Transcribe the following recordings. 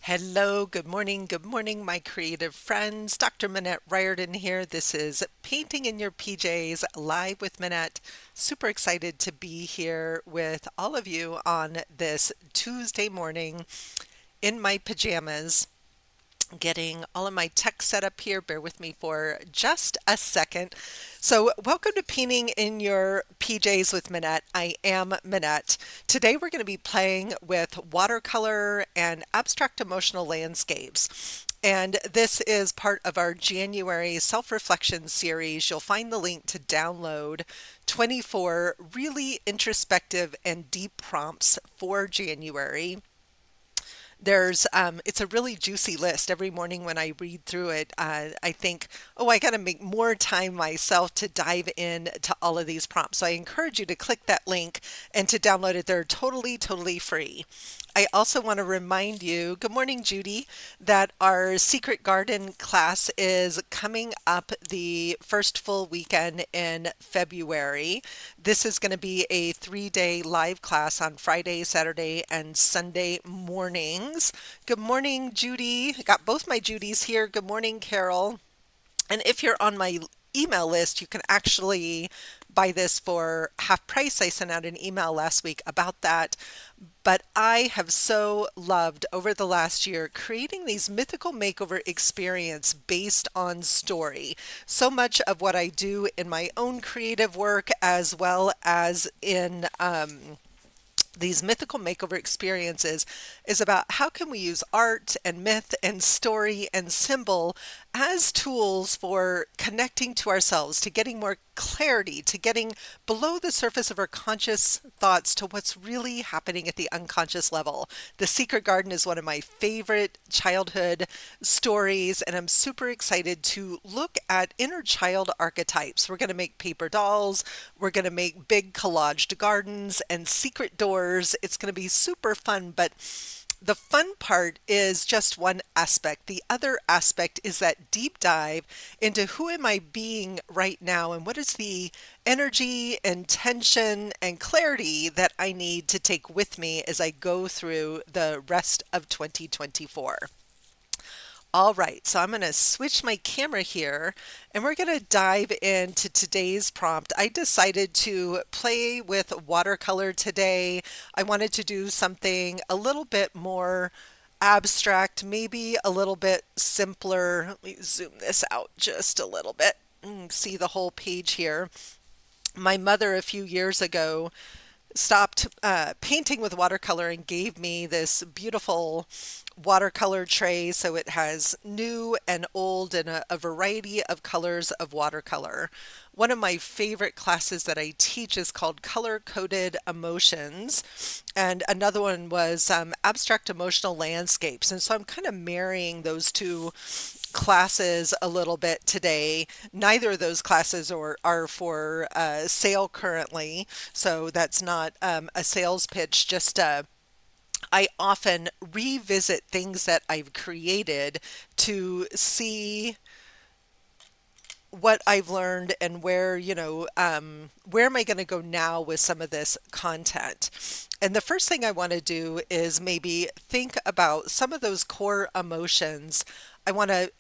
Hello, good morning, my creative friends. Dr. Minette Riordan here. This is Painting in Your PJs live with Minette. Super excited to be here with all of you on this Tuesday morning in my pajamas, getting all of my tech set up here. Bear with me for just a second. So, welcome to Painting in Your PJs with Minette. I am Minette. Today, we're going to be playing with watercolor and abstract emotional landscapes. And this is part of our January self-reflection series. You'll find the link to download 24 really introspective and deep prompts for January. It's a really juicy list. Every morning when I read through it, I think, oh, I got to make more time myself to dive in to all of these prompts. So I encourage you to click that link and to download it. They're totally free. I also want to remind you, good morning, Judy, that our Secret Garden class is coming up the first full weekend in February. This is going to be a 3-day live class on Friday, Saturday, and Sunday mornings. Good morning, Judy. Got both my Judys here. Good morning, Carol. And if you're on my email list, you can actually buy this for half price. I sent out an email last week about that. But I have so loved over the last year creating these mythical makeover experience based on story. So much of what I do in my own creative work, as well as in these mythical makeover experiences, is about how can we use art and myth and story and symbol as tools for connecting to ourselves, to getting more clarity, to getting below the surface of our conscious thoughts to what's really happening at the unconscious level. The Secret Garden is one of my favorite childhood stories, and I'm super excited to look at inner child archetypes. We're going to make paper dolls, we're going to make big collaged gardens and secret doors. It's going to be super fun, but the fun part is just one aspect. The other aspect is that deep dive into who am I being right now and what is the energy and tension and clarity that I need to take with me as I go through the rest of 2024. All right, so I'm going to switch my camera here and we're going to dive into today's prompt. I decided to play with watercolor today. I wanted to do something a little bit more abstract, maybe a little bit simpler. Let me zoom this out just a little bit and see the whole page here. My mother, a few years ago, stopped painting with watercolor and gave me this beautiful watercolor tray. So it has new and old and a variety of colors of watercolor. One of my favorite classes that I teach is called Color Coded Emotions, and another one was Abstract Emotional Landscapes. And so I'm kind of marrying those two classes a little bit today. Neither of those classes are for sale currently, so that's not a sales pitch, just I often revisit things that I've created to see what I've learned and where am I going to go now with some of this content. And the first thing I want to do is maybe think about some of those core emotions. I want to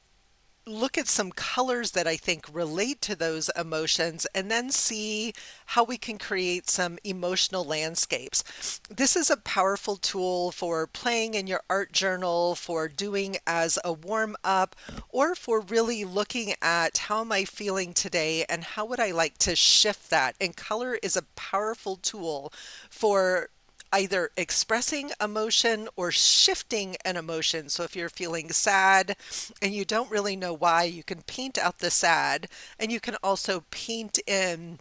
look at some colors that I think relate to those emotions and then see how we can create some emotional landscapes. This is a powerful tool for playing in your art journal, for doing as a warm up, or for really looking at how am I feeling today and how would I like to shift that. And color is a powerful tool for either expressing emotion or shifting an emotion. So if you're feeling sad and you don't really know why, you can paint out the sad, and you can also paint in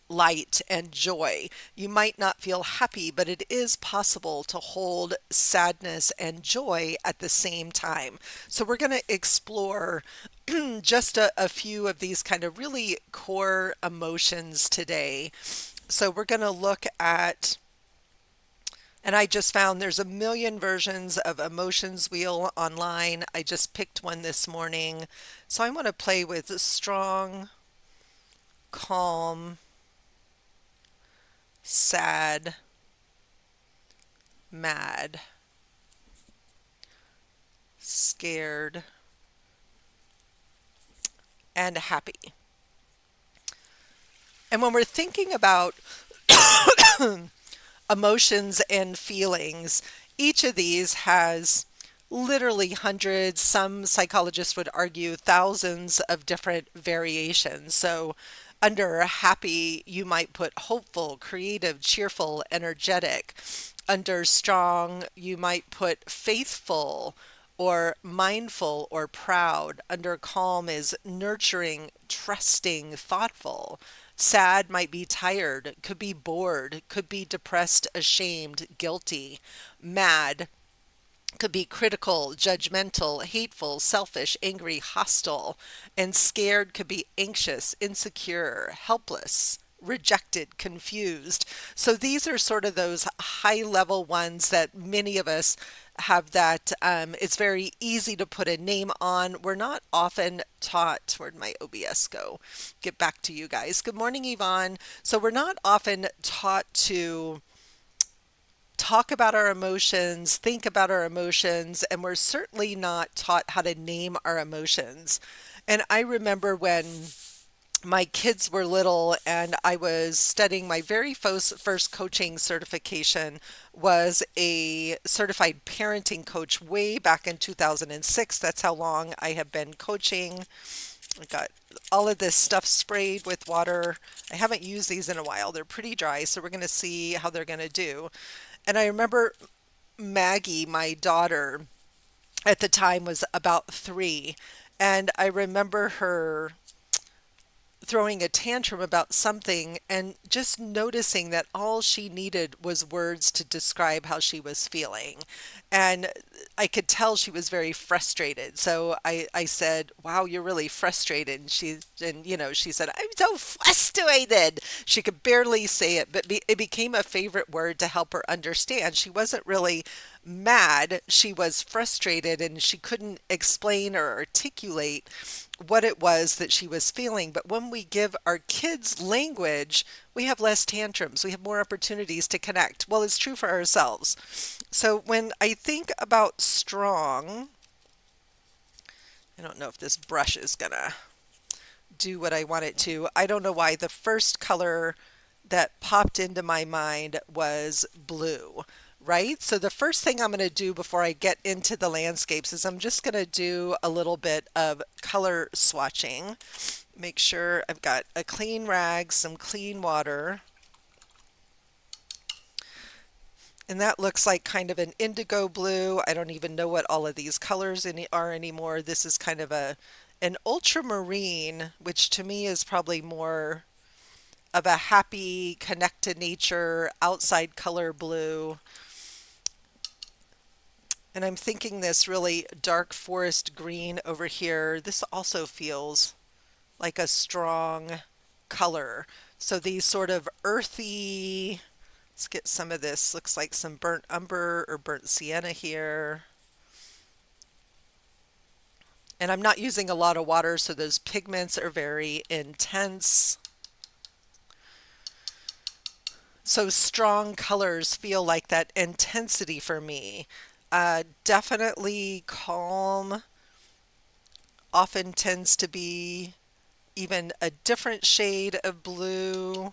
light and joy. You might not feel happy, but it is possible to hold sadness and joy at the same time. So we're going to explore just a few of these kind of really core emotions today. So we're going to look at, and I just found there's a million versions of emotions wheel online. I just picked one this morning. So I want to play with strong, calm, sad, mad. scared, and happy. And when we're thinking about emotions and feelings, each of these has literally hundreds, some psychologists would argue thousands of different variations. So under happy, you might put hopeful, creative, cheerful, energetic. Under strong, you might put faithful or mindful or proud. Under calm is nurturing, trusting, thoughtful. Sad might be tired, could be bored, could be depressed, ashamed, guilty. Mad could be critical, judgmental, hateful, selfish, angry, hostile. And scared could be anxious, insecure, helpless, rejected, confused. So these are sort of those high level ones that many of us have that it's very easy to put a name on. We're not often taught, where'd my OBS go? Get back to you guys. Good morning, Yvonne. So we're not often taught to talk about our emotions, think about our emotions, and we're certainly not taught how to name our emotions. And I remember when my kids were little and I was studying my very first coaching certification was a certified parenting coach way back in 2006. That's how long I have been coaching. I got all of this stuff sprayed with water. I haven't used these in a while. They're pretty dry, so we're going to see how they're going to do. And I remember Maggie, my daughter, at the time was about 3. And I remember her throwing a tantrum about something and just noticing that all she needed was words to describe how she was feeling. And I could tell she was very frustrated. So I said, "Wow, you're really frustrated." And she said, "I'm so frustrated." She could barely say it, but it became a favorite word to help her understand. She wasn't really mad. She was frustrated and she couldn't explain or articulate what it was that she was feeling. But when we give our kids language, we have less tantrums. We have more opportunities to connect. Well, it's true for ourselves. So when I think about strong, I don't know if this brush is gonna do what I want it to. I don't know why the first color that popped into my mind was blue, right? So the first thing I'm going to do before I get into the landscapes is I'm just going to do a little bit of color swatching. Make sure I've got a clean rag, some clean water. And that looks like kind of an indigo blue. I don't even know what all of these colors are anymore. This is kind of an ultramarine, which to me is probably more of a happy, connect to nature, outside color blue. And I'm thinking this really dark forest green over here. This also feels like a strong color. So these sort of earthy, let's get some of this, looks like some burnt umber or burnt sienna here. And I'm not using a lot of water, so those pigments are very intense. So strong colors feel like that intensity for me. Definitely calm often tends to be even a different shade of blue,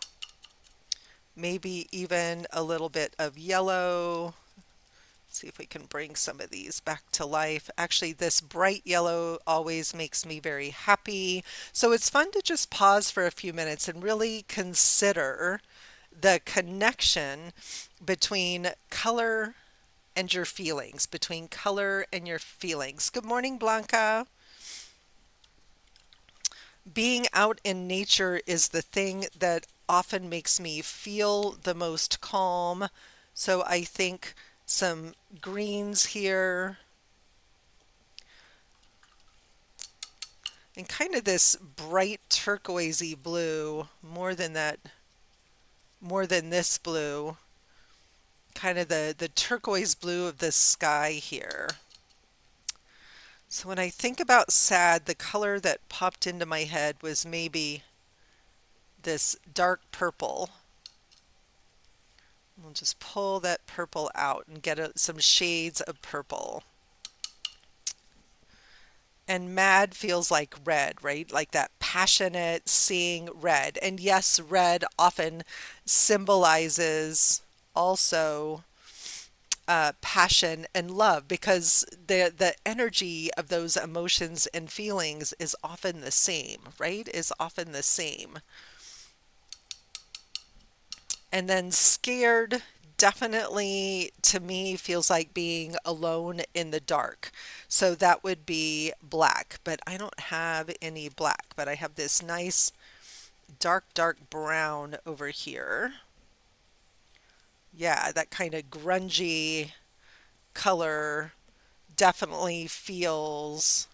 maybe even a little bit of yellow. See if we can bring some of these back to life. Actually, this bright yellow always makes me very happy. So it's fun to just pause for a few minutes and really consider the connection between color and your feelings, between color and your feelings. Good morning, Blanca. Being out in nature is the thing that often makes me feel the most calm. So I think some greens here and kind of this bright turquoisey blue, more than this blue, kind of the turquoise blue of the sky here. So when I think about sad, the color that popped into my head was maybe this dark purple. We'll just pull that purple out and get some shades of purple. And mad feels like red, right? Like that passionate seeing red. And yes, red often symbolizes also passion and love because the energy of those emotions and feelings is often the same, right? Is often the same. And then scared definitely to me feels like being alone in the dark. So that would be black, but I don't have any black, but I have this nice dark brown over here. Yeah, that kind of grungy color definitely feels.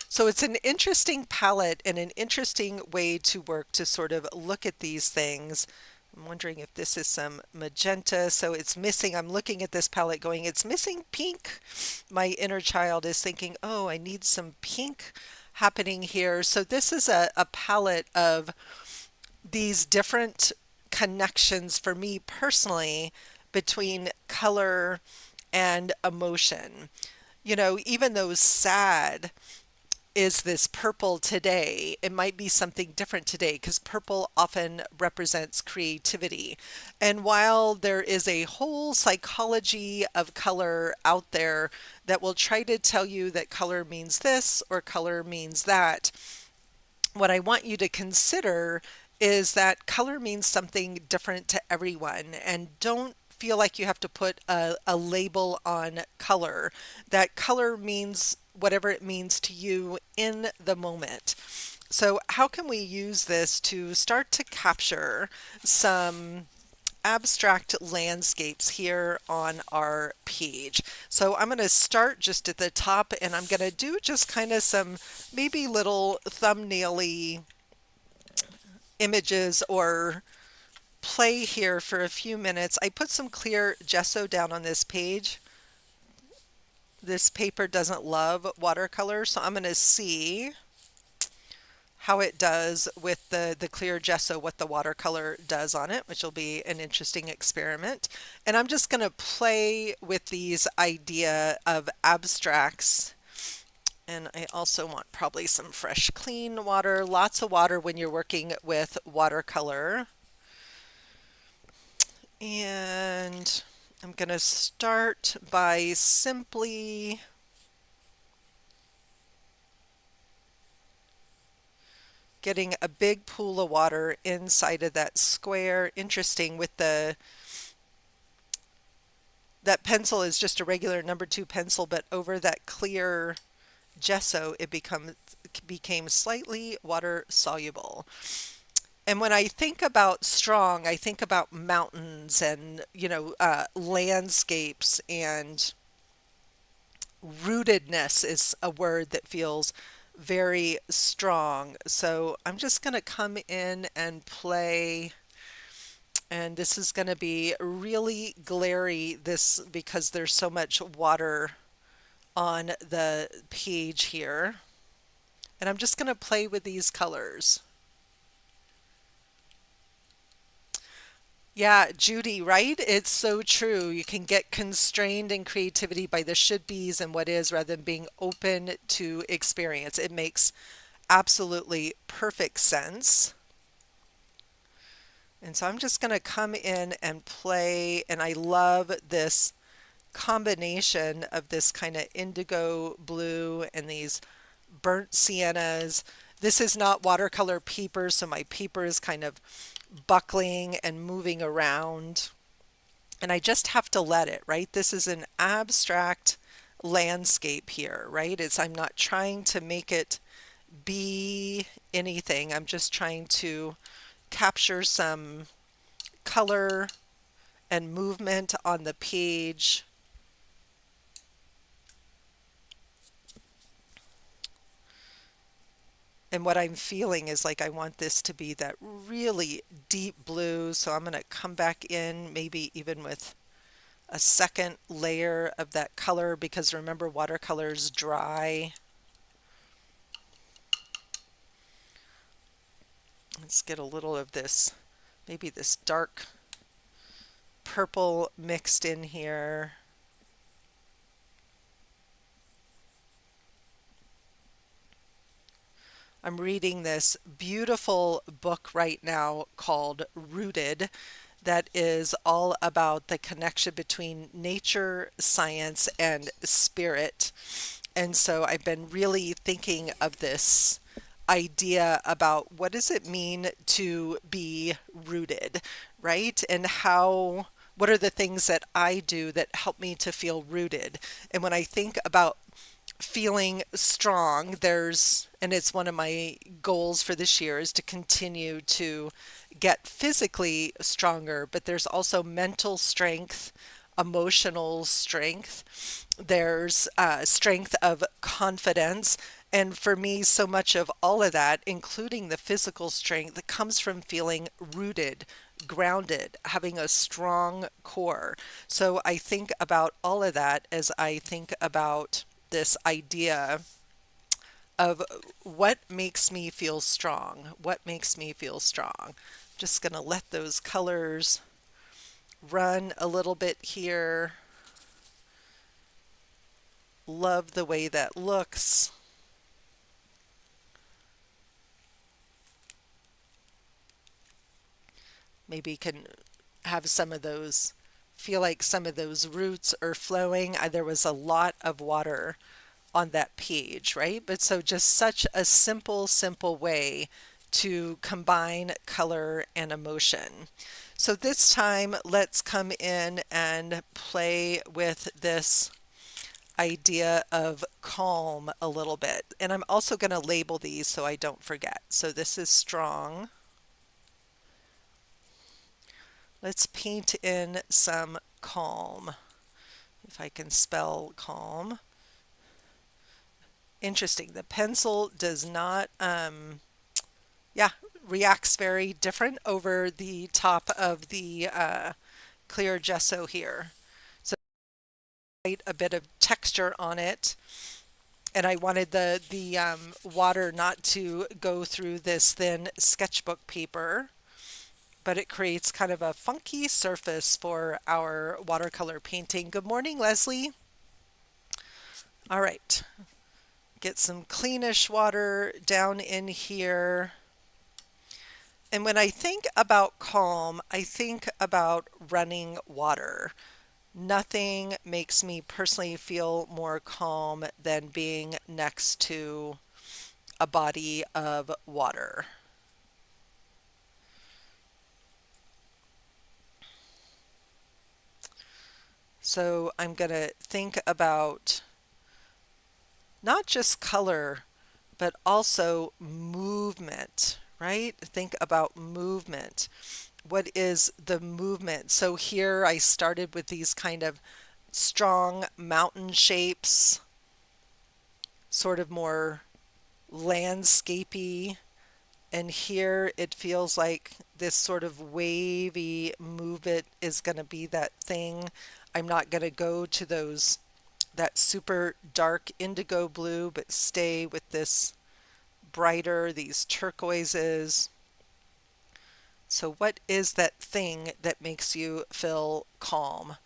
So it's an interesting palette and an interesting way to work to sort of look at these things. I'm wondering if this is some magenta. So it's missing, I'm looking at this palette going, it's missing pink. My inner child is thinking, oh, I need some pink happening here. So this is a palette of these different connections for me personally between color and emotion. You know, even though sad is this purple today, it might be something different today because purple often represents creativity. And while there is a whole psychology of color out there that will try to tell you that color means this or color means that, what I want you to consider is that color means something different to everyone, and don't feel like you have to put a label on color. That color means whatever it means to you in the moment. So, how can we use this to start to capture some abstract landscapes here on our page? So I'm going to start just at the top and I'm going to do just kind of some maybe little thumbnail-y images or play here for a few minutes. I put some clear gesso down on this page. This paper doesn't love watercolor, so I'm going to see how it does with the clear gesso, what the watercolor does on it, which will be an interesting experiment. And I'm just going to play with these idea of abstracts. And I also want probably some fresh, clean water, lots of water when you're working with watercolor. And I'm going to start by simply getting a big pool of water inside of that square. Interesting with that pencil is just a regular number 2 pencil, but over that clear gesso it became slightly water soluble. And when I think about strong, I think about mountains and landscapes, and rootedness is a word that feels very strong. So I'm just going to come in and play, and this is going to be really glary this because there's so much water on the page here. And I'm just going to play with these colors. Yeah, Judy, right? It's so true. You can get constrained in creativity by the should be's and what is rather than being open to experience. It makes absolutely perfect sense. And so I'm just going to come in and play, and I love this combination of this kind of indigo blue and these burnt siennas. This is not watercolor paper, so my paper is kind of buckling and moving around. And I just have to let it, right? This is an abstract landscape here, right? I'm not trying to make it be anything. I'm just trying to capture some color and movement on the page. And what I'm feeling is like I want this to be that really deep blue. So I'm going to come back in maybe even with a second layer of that color, because remember, watercolors dry. Let's get a little of this, maybe this dark purple mixed in here. I'm reading this beautiful book right now called Rooted that is all about the connection between nature, science, and spirit. And so I've been really thinking of this idea about what does it mean to be rooted, right? And what are the things that I do that help me to feel rooted? And when I think about feeling strong, and it's one of my goals for this year is to continue to get physically stronger, but there's also mental strength, emotional strength, there's strength of confidence. And for me, so much of all of that, including the physical strength, that comes from feeling rooted, grounded, having a strong core. So I think about all of that as I think about this idea of what makes me feel strong. What makes me feel strong? Just going to let those colors run a little bit here. Love the way that looks. Maybe you can have some of those, feel like some of those roots are flowing. There was a lot of water on that page, right? But so just such a simple, simple way to combine color and emotion. So this time, let's come in and play with this idea of calm a little bit. And I'm also going to label these so I don't forget. So this is strong. Let's paint in some calm. If I can spell calm. Interesting. The pencil does not, yeah, reacts very different over the top of the clear gesso here. So a bit of texture on it. And I wanted the water not to go through this thin sketchbook paper, but it creates kind of a funky surface for our watercolor painting. Good morning, Leslie. All right, get some cleanish water down in here. And when I think about calm, I think about running water. Nothing makes me personally feel more calm than being next to a body of water. So I'm going to think about not just color, but also movement, right? Think about movement. What is the movement? So here I started with these kind of strong mountain shapes, sort of more landscapey. And here it feels like this sort of wavy movement is going to be that thing. I'm not going to go to that super dark indigo blue, but stay with this brighter, these turquoises. So what is that thing that makes you feel calm?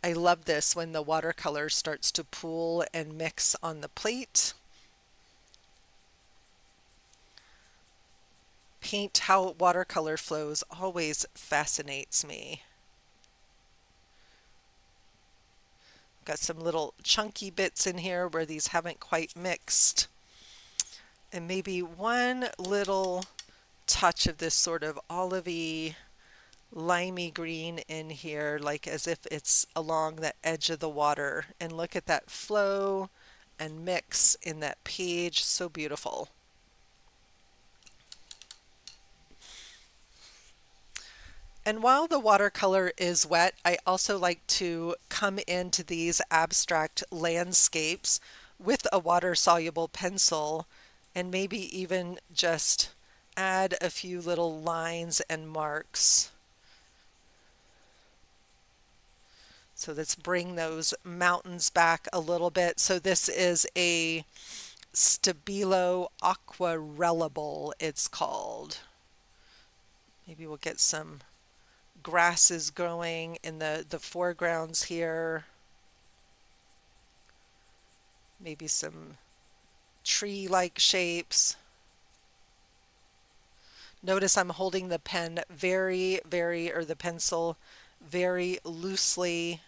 I love this when the watercolor starts to pool and mix on the plate. Paint, how watercolor flows always fascinates me. Got some little chunky bits in here where these haven't quite mixed. And maybe one little touch of this sort of olivey, limey green in here, like as if it's along the edge of the water. And look at that flow and mix in that page. So beautiful. And while the watercolor is wet, I also like to come into these abstract landscapes with a water-soluble pencil and maybe even just add a few little lines and marks. So let's bring those mountains back a little bit. So this is a Stabilo Aquarellable, it's called. Maybe we'll get some grasses growing in the foregrounds here. Maybe some tree-like shapes. Notice I'm holding the pen or the pencil very loosely.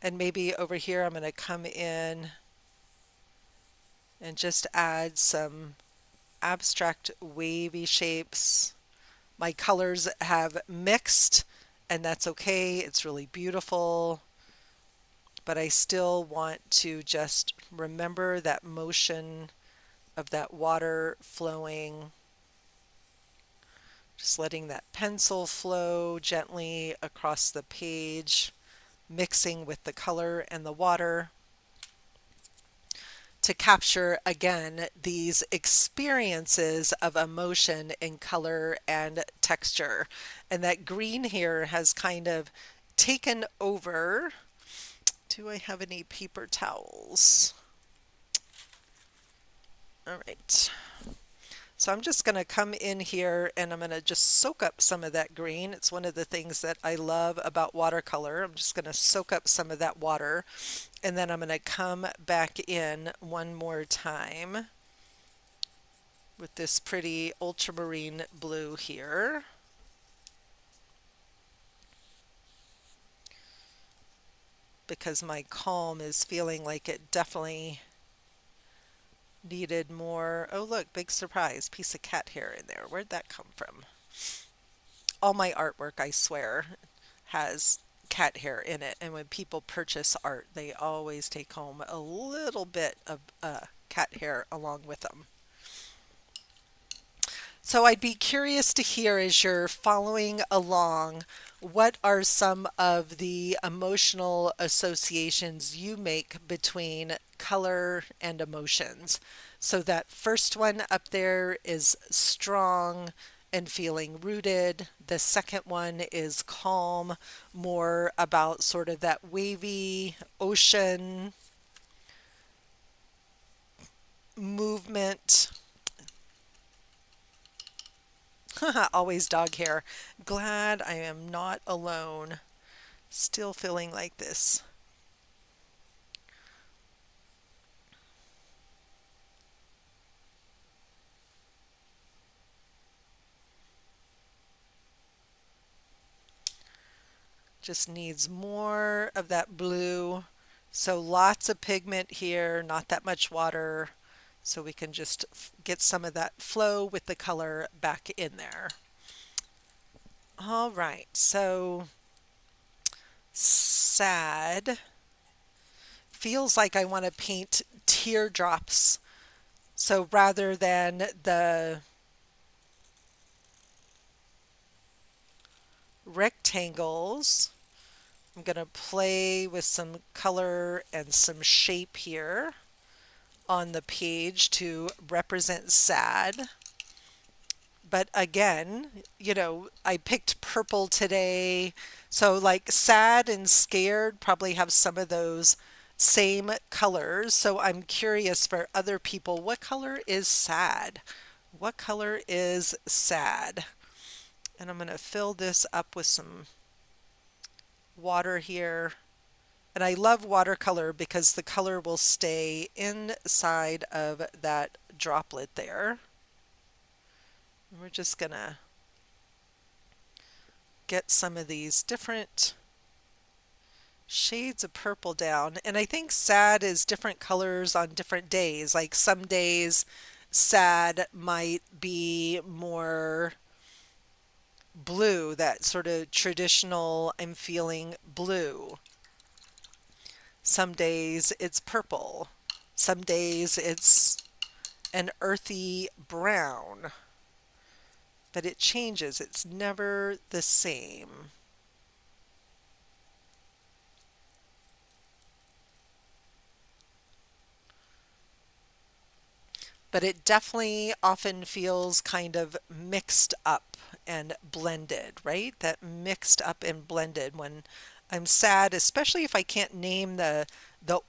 And maybe over here I'm going to come in and just add some abstract wavy shapes. My colors have mixed, and that's okay. It's really beautiful. But I still want to just remember that motion of that water flowing. Just letting that pencil flow gently across the page, mixing with the color and the water to capture again these experiences of emotion in color and texture. And that green here has kind of taken over. Do I have any paper towels? All right. So I'm just going to come in here and I'm going to just soak up some of that green. It's one of the things that I love about watercolor. I'm just going to soak up some of that water, and then I'm going to come back in one more time with this pretty ultramarine blue here. Because my calm is feeling like it definitely needed more. Oh, look, big surprise, piece of cat hair in there. Where'd that come from? All my artwork, I swear, has cat hair in it. And when people purchase art, they always take home a little bit of cat hair along with them. So I'd be curious to hear as you're following along, what are some of the emotional associations you make between color and emotions? So that first one up there is strong and feeling rooted. The second one is calm, more about sort of that wavy ocean movement. Always dog hair. Glad I am not alone. Still feeling like this. Just needs more of that blue. So lots of pigment here, not that much water. So we can just get some of that flow with the color back in there. All right, so sad. Feels like I want to paint teardrops. So rather than the rectangles, I'm going to play with some color and some shape here on the page to represent sad. But again, I picked purple today. So like sad and scared probably have some of those same colors. So I'm curious for other people, what color is sad? What color is sad? And I'm going to fill this up with some water here. And I love watercolor because the color will stay inside of that droplet there. And we're just going to get some of these different shades of purple down. And I think sad is different colors on different days. Like some days sad might be more blue, that sort of traditional, I'm feeling blue. Some days it's purple. Some days it's an earthy brown. But it changes. It's never the same. But it definitely often feels kind of mixed up and blended, right? That mixed up and blended when I'm sad, especially if I can't name the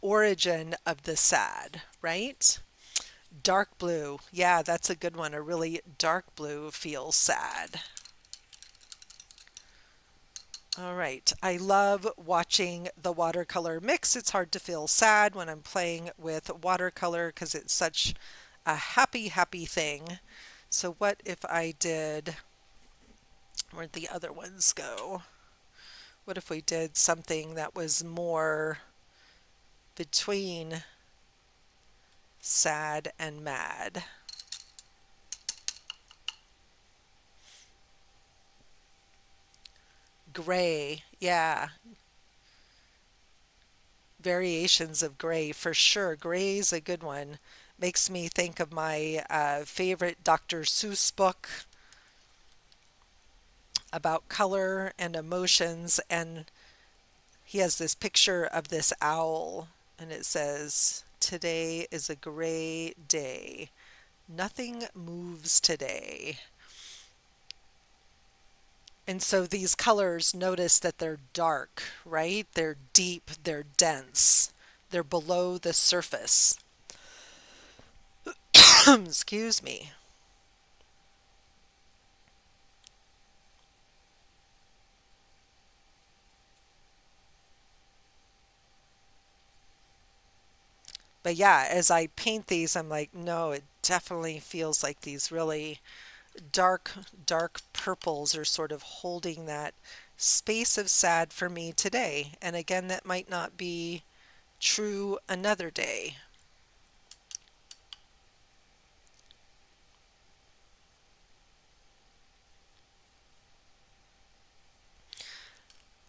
origin of the sad, right? Dark blue. Yeah, that's a good one. A really dark blue feels sad. All right. I love watching the watercolor mix. It's hard to feel sad when I'm playing with watercolor because it's such a happy, happy thing. So what if I did, where'd the other ones go? What if we did something that was more between sad and mad? Gray, yeah, variations of gray for sure. Gray is a good one. Makes me think of my favorite Dr. Seuss book about color and emotions, and he has this picture of this owl, and it says, "Today is a gray day. Nothing moves today." And so these colors, notice that they're dark, right? They're deep, they're dense, they're below the surface. Excuse me. But yeah, as I paint these, I'm like, no, it definitely feels like these really dark, dark purples are sort of holding that space of sad for me today. And again, that might not be true another day.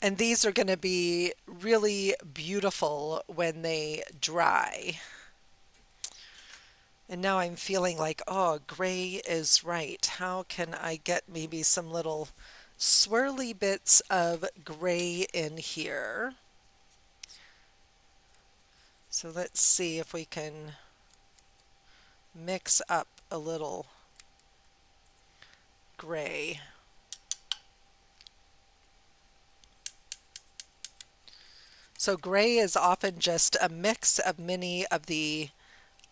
And these are going to be really beautiful when they dry. And now I'm feeling like, oh, gray is right. How can I get maybe some little swirly bits of gray in here? So let's see if we can mix up a little gray. So gray is often just a mix of many of the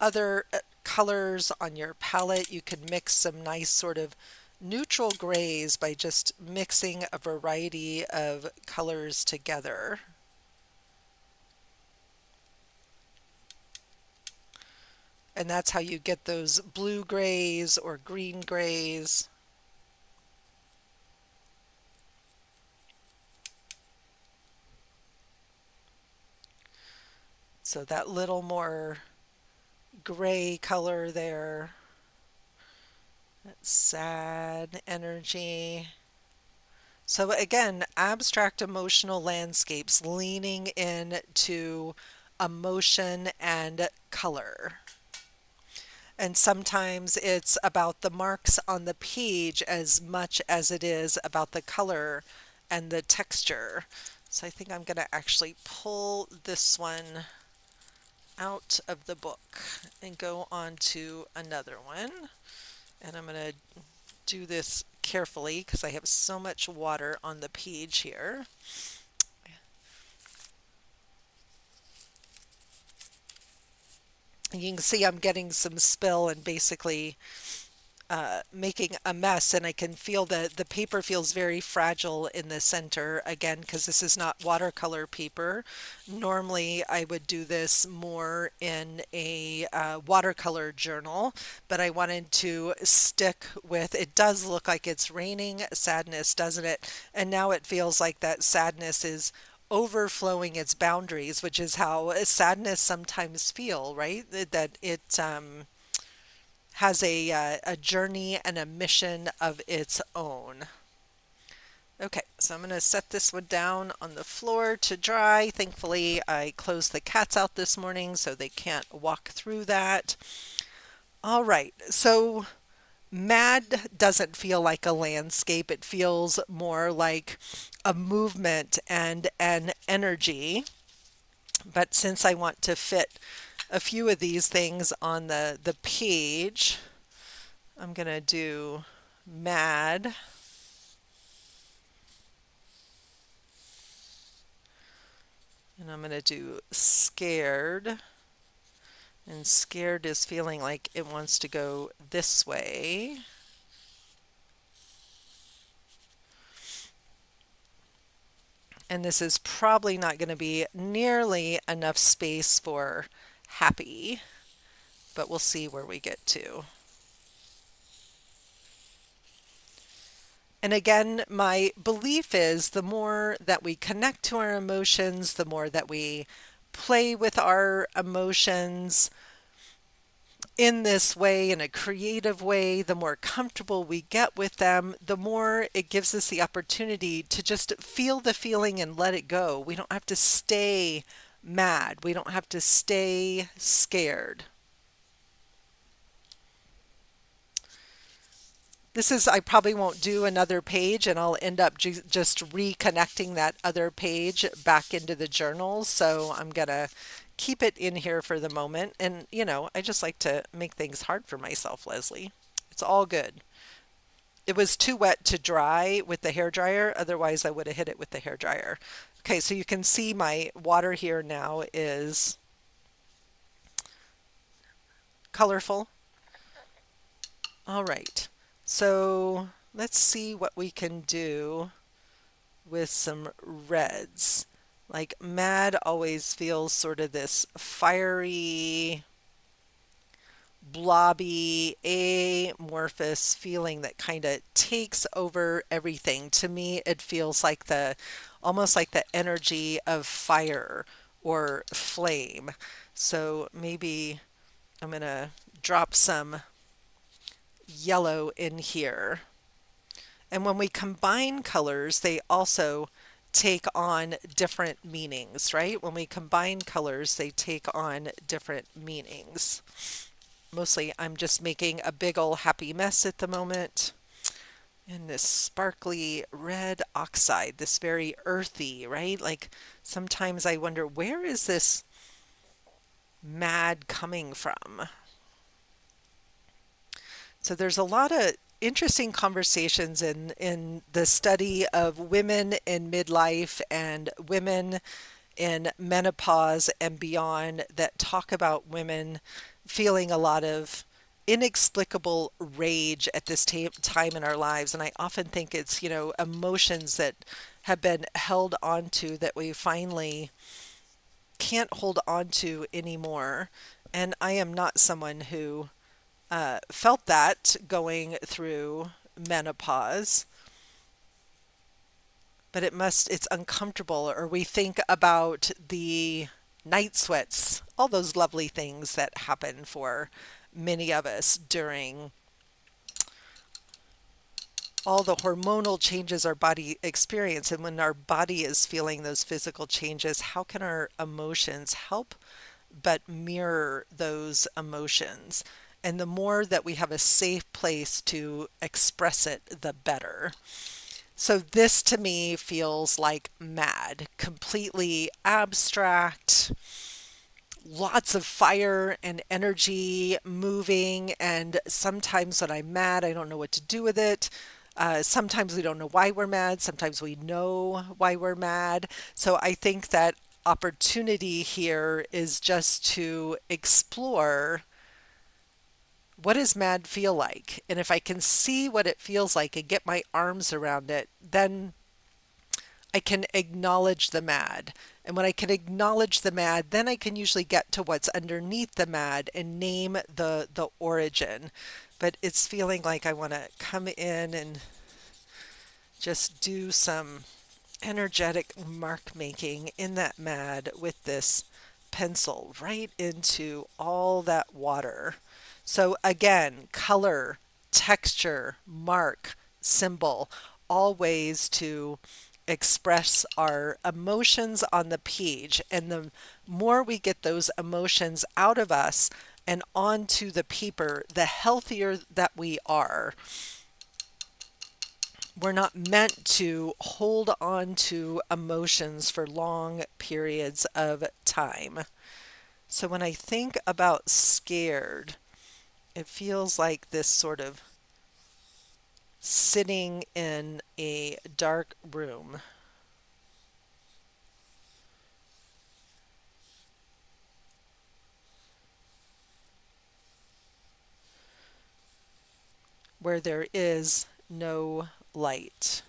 other colors on your palette. You can mix some nice sort of neutral grays by just mixing a variety of colors together. And that's how you get those blue grays or green grays. So that little more gray color there, that sad energy. So again, abstract emotional landscapes leaning into emotion and color. And sometimes it's about the marks on the page as much as it is about the color and the texture. So I think I'm going to actually pull this one out of the book and go on to another one. And I'm going to do this carefully because I have so much water on the page here. You can see I'm getting some spill and basically making a mess, and I can feel that the paper feels very fragile in the center again because this is not watercolor paper. Normally I would do this more in a watercolor journal, but I wanted to stick with, it does look like it's raining sadness, doesn't it? And now it feels like that sadness is overflowing its boundaries, which is how sadness sometimes feel, right? That it has a journey and a mission of its own. Okay, so I'm going to set this one down on the floor to dry. Thankfully, I closed the cats out this morning so they can't walk through that. All right, so mad doesn't feel like a landscape. It feels more like a movement and an energy. But since I want to fit a few of these things on the page, I'm going to do mad, and I'm going to do scared. And scared is feeling like it wants to go this way. And this is probably not going to be nearly enough space for happy, but we'll see where we get to. And again, my belief is the more that we connect to our emotions, the more that we play with our emotions in this way, in a creative way, the more comfortable we get with them, the more it gives us the opportunity to just feel the feeling and let it go. We don't have to stay mad. We don't have to stay scared. This is, I probably won't do another page and I'll end up just reconnecting that other page back into the journal. So I'm going to keep it in here for the moment. And, I just like to make things hard for myself, Leslie. It's all good. It was too wet to dry with the hair dryer. Otherwise, I would have hit it with the hair dryer. Okay, so you can see my water here now is colorful. All right. So let's see what we can do with some reds. Like mad always feels sort of this fiery, blobby, amorphous feeling that kind of takes over everything. To me, it feels like almost like the energy of fire or flame. So maybe I'm going to drop some yellow in here. And when we combine colors, they also take on different meanings, right? When we combine colors, they take on different meanings. Mostly, I'm just making a big ol' happy mess at the moment. And this sparkly red oxide, this very earthy, right? Like sometimes I wonder, where is this mad coming from? So there's a lot of interesting conversations in the study of women in midlife and women in menopause and beyond that talk about women feeling a lot of inexplicable rage at this time in our lives. And I often think it's, emotions that have been held onto that we finally can't hold on to anymore. And I am not someone who felt that going through menopause, but it's uncomfortable. Or we think about the night sweats, all those lovely things that happen for many of us during all the hormonal changes our body experience. And when our body is feeling those physical changes, how can our emotions help but mirror those emotions? And the more that we have a safe place to express it, the better. So this to me feels like mad, completely abstract, lots of fire and energy moving. And sometimes when I'm mad, I don't know what to do with it. Sometimes we don't know why we're mad. Sometimes we know why we're mad. So I think that opportunity here is just to explore, what does mad feel like? And if I can see what it feels like and get my arms around it, then I can acknowledge the mad. And when I can acknowledge the mad, then I can usually get to what's underneath the mad and name the origin. But it's feeling like I want to come in and just do some energetic mark making in that mad with this pencil right into all that water. So again, color, texture, mark, symbol, all ways to express our emotions on the page. And the more we get those emotions out of us and onto the paper, the healthier that we are. We're not meant to hold on to emotions for long periods of time. So when I think about scared, it feels like this sort of sitting in a dark room where there is no light.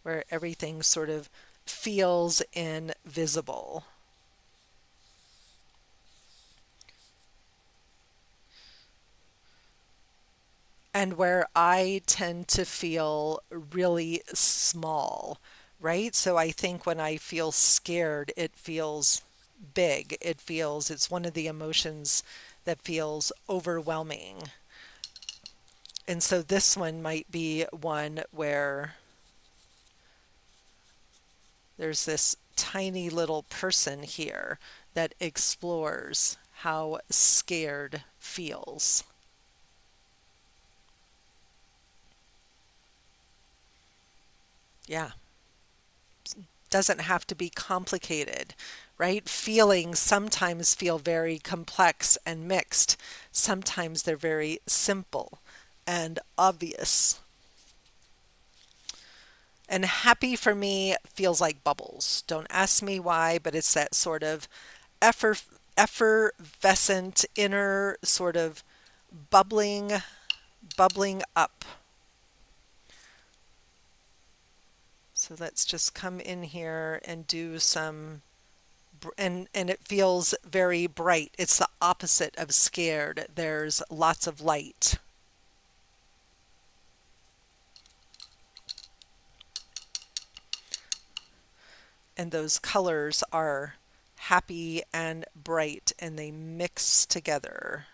where everything sort of feels invisible. And where I tend to feel really small, right? So I think when I feel scared, it feels big. It's one of the emotions that feels overwhelming. And so this one might be one where there's this tiny little person here that explores how scared feels. Yeah, doesn't have to be complicated, right? Feelings sometimes feel very complex and mixed. Sometimes they're very simple and obvious. And happy for me feels like bubbles. Don't ask me why, but it's that sort of effer- effervescent inner sort of bubbling, bubbling up. So let's just come in here and do some, and it feels very bright. It's the opposite of scared. There's lots of light. And those colors are happy and bright and they mix together.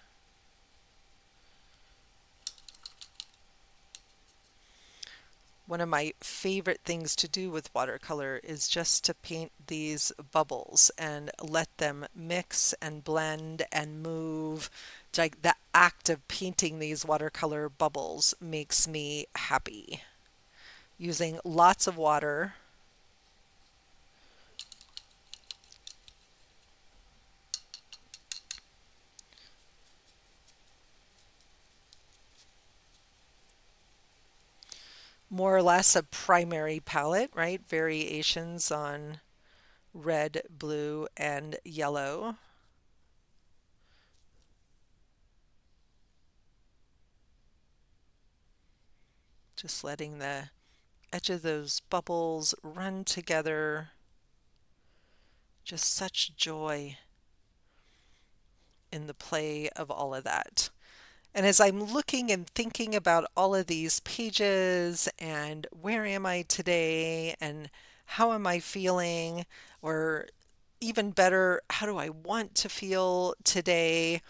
One of my favorite things to do with watercolor is just to paint these bubbles and let them mix and blend and move. Like the act of painting these watercolor bubbles makes me happy. Using lots of water. More or less a primary palette, right? Variations on red, blue, and yellow. Just letting the edge of those bubbles run together. Just such joy in the play of all of that. And as I'm looking and thinking about all of these pages and where am I today and how am I feeling, or even better, how do I want to feel today?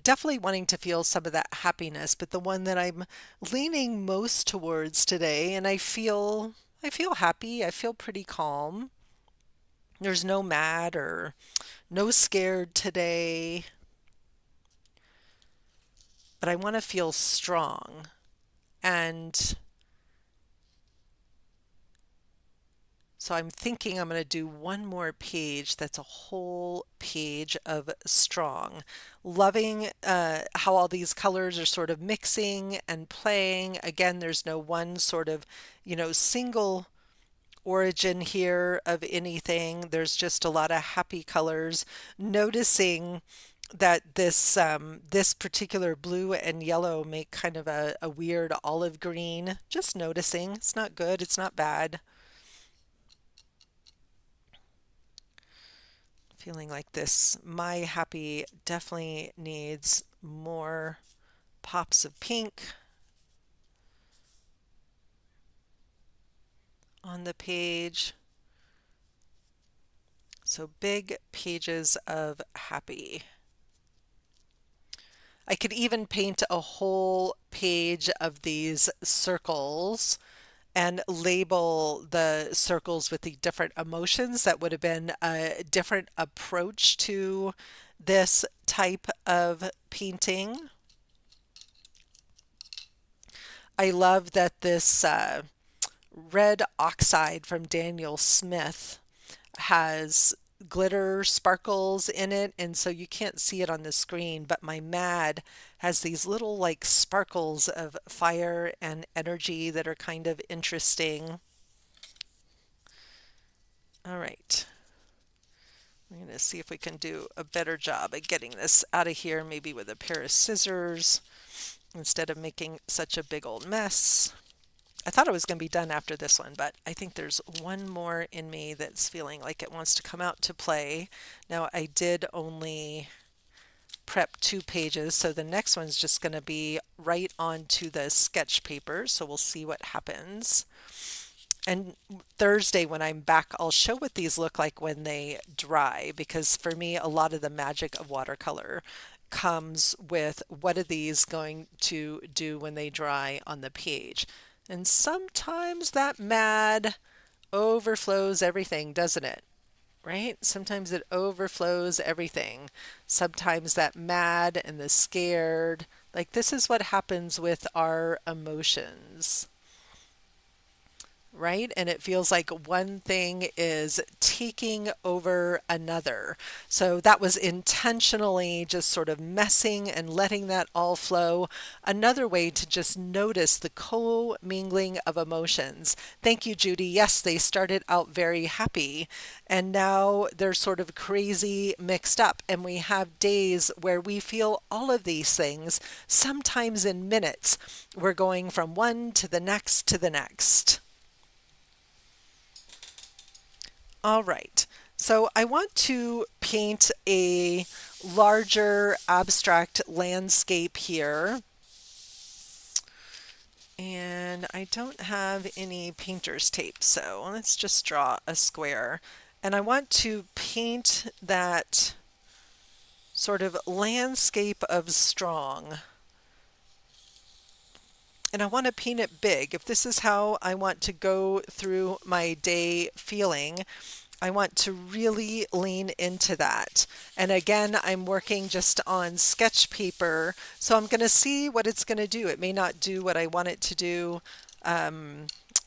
Definitely wanting to feel some of that happiness, but the one that I'm leaning most towards today, and I feel happy, I feel pretty calm. There's no mad or no scared today, but I want to feel strong. And so I'm thinking I'm going to do one more page that's a whole page of strong. Loving how all these colors are sort of mixing and playing. Again, there's no one sort of, single origin here of anything. There's just a lot of happy colors. Noticing that this particular blue and yellow make kind of a weird olive green. Just noticing. It's not good. It's not bad. Feeling like this. My happy definitely needs more pops of pink on the page. So big pages of happy. I could even paint a whole page of these circles and label the circles with the different emotions. That would have been a different approach to this type of painting. I love that this red oxide from Daniel Smith has glitter sparkles in it, and so you can't see it on the screen, but my mad has these little like sparkles of fire and energy that are kind of interesting. All right. I'm going to see if we can do a better job at getting this out of here, maybe with a pair of scissors instead of making such a big old mess. I thought I was going to be done after this one, but I think there's one more in me that's feeling like it wants to come out to play. Now, I did only prep 2 pages, so the next one's just going to be right onto the sketch paper, so we'll see what happens. And Thursday, when I'm back, I'll show what these look like when they dry, because for me, a lot of the magic of watercolor comes with what are these going to do when they dry on the page. And sometimes that mad overflows everything, doesn't it? Right? Sometimes it overflows everything. Sometimes that mad and the scared. Like, this is what happens with our emotions, right? And it feels like one thing is taking over another. So that was intentionally just sort of messing and letting that all flow. Another way to just notice the co-mingling of emotions. Thank you, Judy. Yes, they started out very happy and now they're sort of crazy mixed up. And we have days where we feel all of these things, sometimes in minutes. We're going from one to the next to the next. All right. So I want to paint a larger abstract landscape here. And I don't have any painter's tape, so let's just draw a square. And I want to paint that sort of landscape of strong. And I want to paint it big. If this is how I want to go through my day feeling, I want to really lean into that. And again, I'm working just on sketch paper, so I'm going to see what it's going to do. It may not do what I want it to do,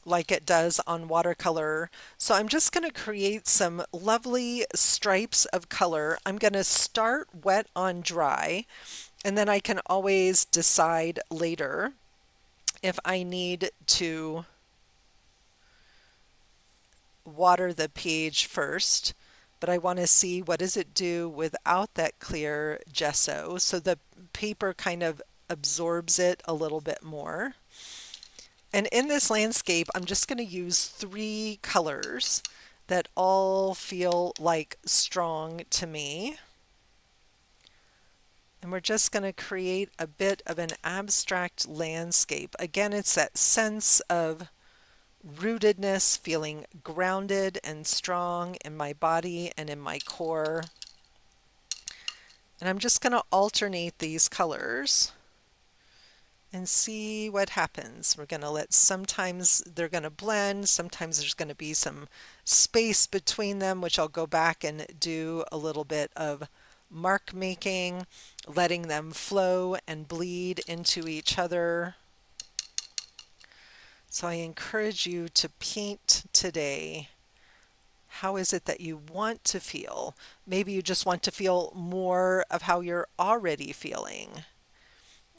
like it does on watercolor. So I'm just going to create some lovely stripes of color. I'm going to start wet on dry, and then I can always decide later if I need to water the page first, but I want to see what does it do without that clear gesso. So the paper kind of absorbs it a little bit more. And in this landscape, I'm just going to use 3 colors that all feel like strong to me. And we're just going to create a bit of an abstract landscape. Again, it's that sense of rootedness, feeling grounded and strong in my body and in my core. And I'm just going to alternate these colors and see what happens. We're going to let, sometimes they're going to blend, sometimes there's going to be some space between them, which I'll go back and do a little bit of mark making, letting them flow and bleed into each other. So I encourage you to paint today. How is it that you want to feel? Maybe you just want to feel more of how you're already feeling.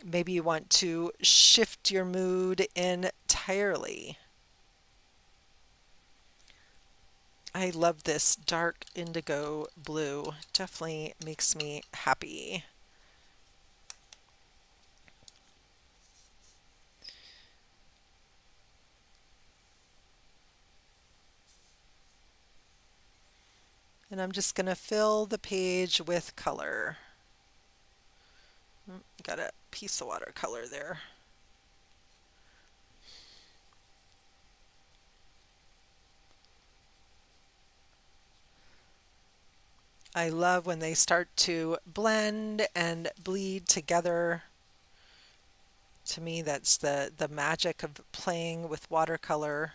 Maybe you want to shift your mood entirely. I love this dark indigo blue. Definitely makes me happy. And I'm just going to fill the page with color. Got a piece of watercolor there. I love when they start to blend and bleed together. To me, that's the magic of playing with watercolor.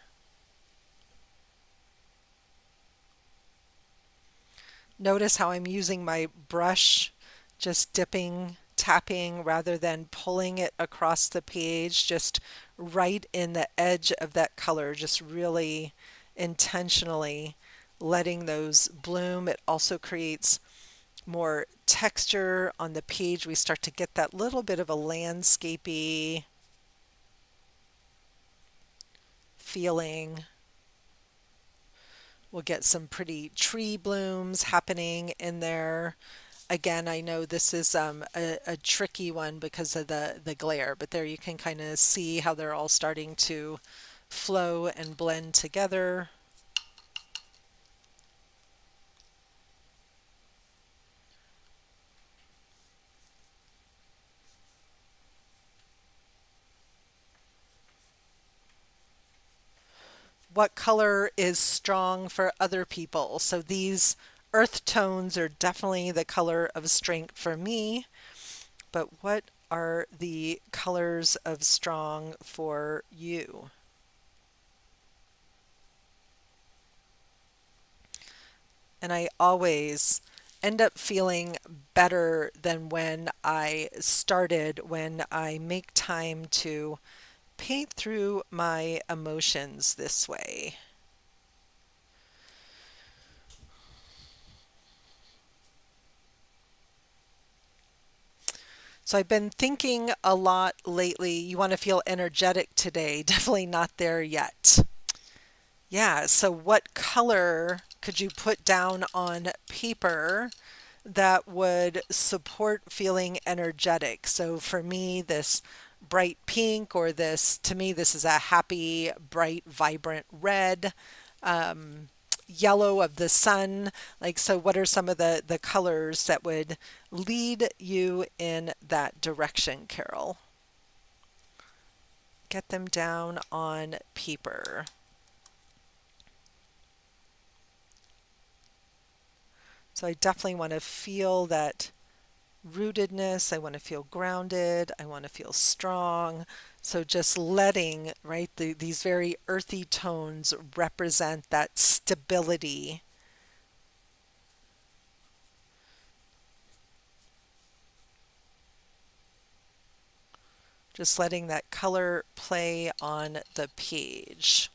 Notice how I'm using my brush, just dipping, tapping rather than pulling it across the page, just right in the edge of that color, just really intentionally letting those bloom. It also creates more texture on the page. We start to get that little bit of a landscapey feeling. We'll get some pretty tree blooms happening in there. Again, I know this is a tricky one because of the glare, but there you can kind of see how they're all starting to flow and blend together. What color is strong for other people? So these earth tones are definitely the color of strength for me, but what are the colors of strong for you? And I always end up feeling better than when I started, when I make time to paint through my emotions this way. So I've been thinking a lot lately. You want to feel energetic today. Definitely not there yet. Yeah, so what color could you put down on paper that would support feeling energetic? So for me, this bright pink, or this, to me, this is a happy, bright, vibrant red, yellow of the sun. Like, so what are some of the colors that would lead you in that direction, Carol? Get them down on paper. So I definitely want to feel that rootedness. I want to feel grounded. I want to feel strong. So just letting, right, these very earthy tones represent that stability. Just letting that color play on the page.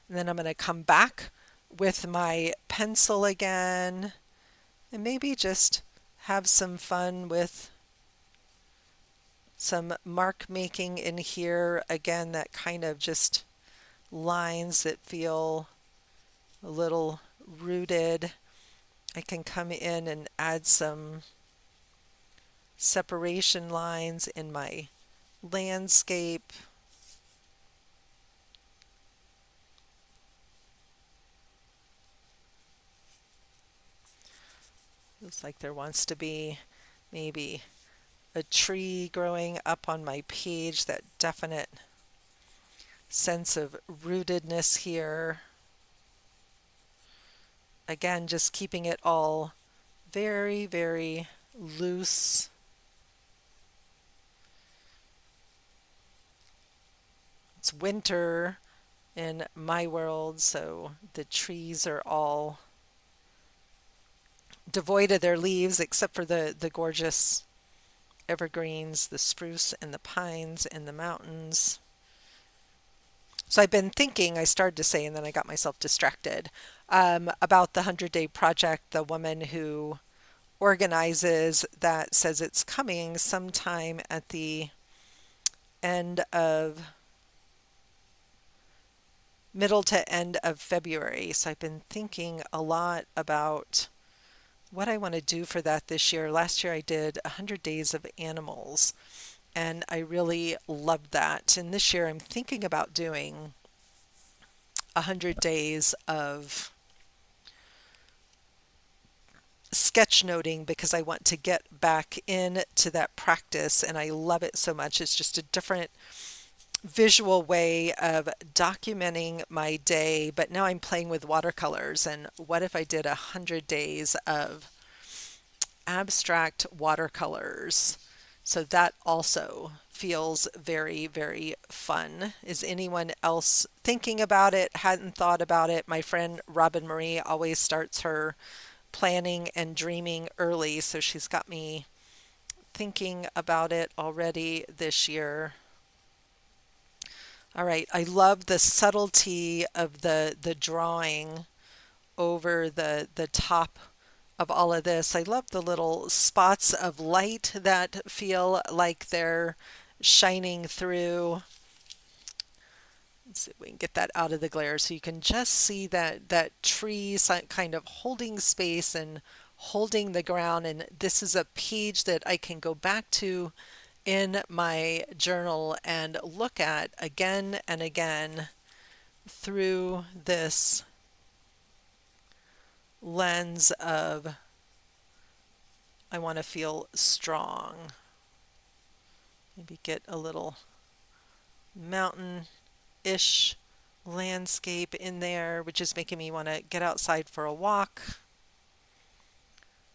And then I'm going to come back with my pencil again and maybe just have some fun with some mark making in here. Again, that kind of just lines that feel a little rooted. I can come in and add some separation lines in my landscape. Looks like there wants to be maybe a tree growing up on my page, that definite sense of rootedness here. Again, just keeping it all very, very loose. It's winter in my world, so the trees are all devoid of their leaves except for the gorgeous evergreens, the spruce and the pines in the mountains. So I've been thinking, I started to say, and then I got myself distracted, about the 100-Day Project, the woman who organizes that says it's coming sometime at the end of middle to end of February. So I've been thinking a lot about what I want to do for that this year. Last year I did 100 Days of Animals, and I really loved that. And this year I'm thinking about doing 100 days of sketchnoting because I want to get back into that practice and I love it so much. It's just a different visual way of documenting my day, but now I'm playing with watercolors. And what if I did 100 days of abstract watercolors? So that also feels very, very fun. Is anyone else thinking about it? Hadn't thought about it? My friend Robin Marie always starts her planning and dreaming early, so she's got me thinking about it already this year. All right, I love the subtlety of the drawing over the top of all of this. I love the little spots of light that feel like they're shining through. Let's see if we can get that out of the glare so you can just see that tree kind of holding space and holding the ground, and this is a page that I can go back to in my journal and look at again and again through this lens of I want to feel strong. Maybe get a little mountain-ish landscape in there, which is making me want to get outside for a walk.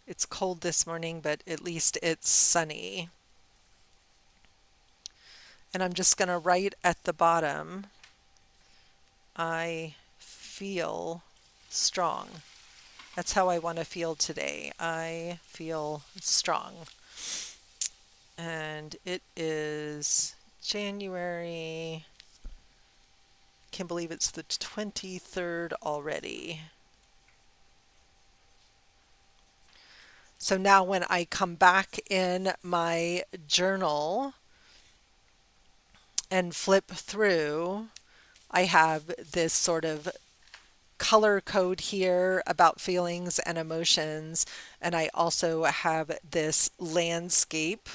It's cold this morning, but at least it's sunny. And I'm just going to write at the bottom, I feel strong. That's how I want to feel today. I feel strong. And it is January. Can't believe it's the 23rd already. So now when I come back in my journal and flip through, I have this sort of color code here about feelings and emotions, and I also have this landscape.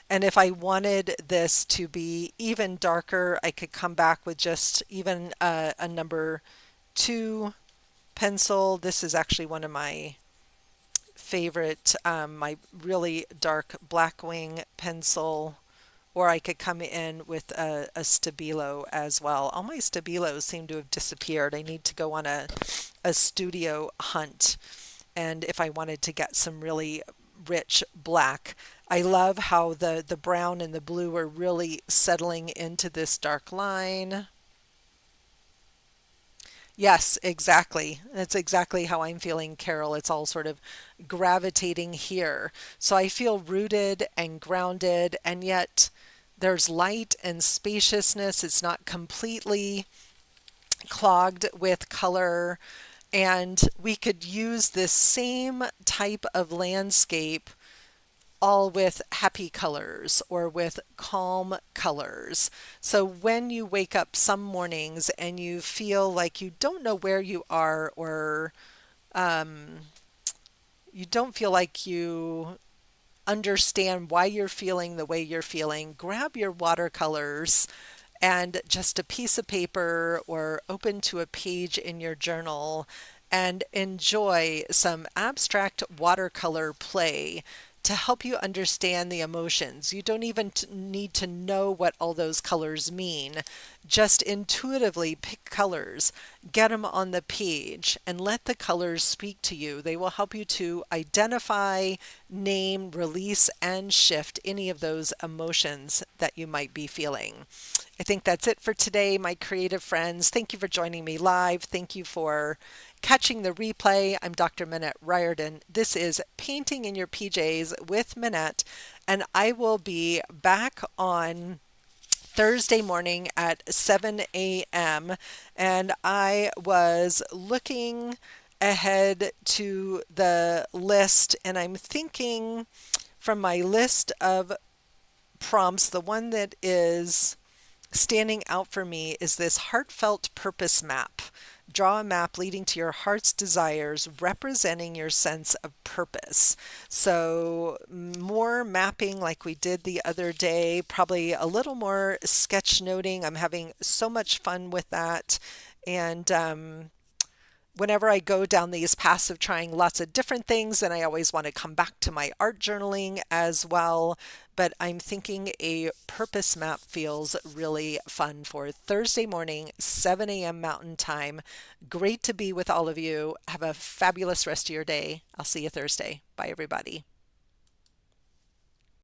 And if I wanted this to be even darker, I could come back with just even a number 2 pencil. This is actually one of my favorite, my really dark Blackwing pencil, or I could come in with a Stabilo as well. All my Stabilos seem to have disappeared. I need to go on a studio hunt. And if I wanted to get some really rich black, I love how the brown and the blue are really settling into this dark line. Yes, exactly. That's exactly how I'm feeling, Carol. It's all sort of gravitating here. So I feel rooted and grounded, and yet there's light and spaciousness. It's not completely clogged with color. And we could use this same type of landscape all with happy colors or with calm colors. So when you wake up some mornings and you feel like you don't know where you are, or you don't feel like you understand why you're feeling the way you're feeling, grab your watercolors and just a piece of paper or open to a page in your journal and enjoy some abstract watercolor play to help you understand the emotions. You don't even need to know what all those colors mean. Just intuitively pick colors, get them on the page, and let the colors speak to you. They will help you to identify, name, release, and shift any of those emotions that you might be feeling. I think that's it for today, my creative friends. Thank you for joining me live. Thank you for catching the replay. I'm Dr. Minette Riordan. This is Painting in Your PJs with Minette, and I will be back on Thursday morning at 7 a.m. And I was looking ahead to the list, and I'm thinking from my list of prompts, the one that is standing out for me is this heartfelt purpose map. Draw a map leading to your heart's desires, representing your sense of purpose. So more mapping like we did the other day, probably a little more sketch noting. I'm having so much fun with that. And whenever I go down these paths of trying lots of different things, and I always want to come back to my art journaling as well. But I'm thinking a purpose map feels really fun for Thursday morning, 7 a.m. Mountain Time. Great to be with all of you. Have a fabulous rest of your day. I'll see you Thursday. Bye, everybody.